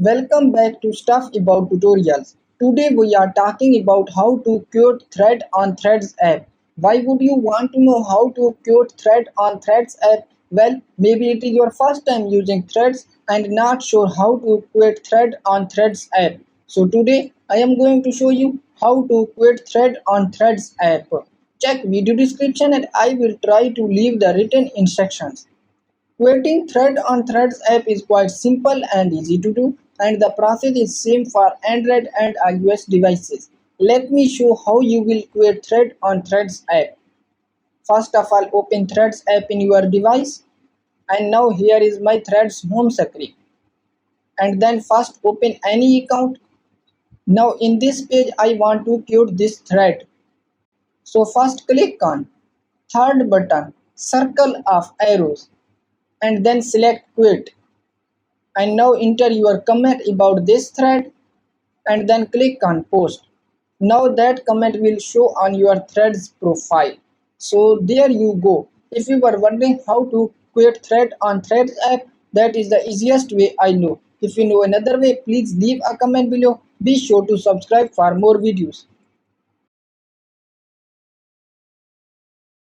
Welcome back to Stuff About Tutorials. Today we are talking about how to create Thread on Threads app. Why would you want to know how to create Thread on Threads app? Well, maybe it is your first time using Threads and not sure how to create Thread on Threads app. So today I am going to show you how to create Thread on Threads app. Check video description and I will try to leave the written instructions. Creating Thread on Threads app is quite simple and easy to do, and the process is same for Android and iOS devices. Let me show how you will create Thread on Threads app. First of all, open Threads app in your device, and now here is my Threads home screen. And then first open any account. Now in this page I want to create this thread. So first click on third button, circle of arrows, and then select create. And now enter your comment about this thread and then click on post. Now that comment will show on your thread's profile. So there you go. If you were wondering how to create thread on Threads app, that is the easiest way I know. If you know another way, please leave a comment below. Be sure to subscribe for more videos.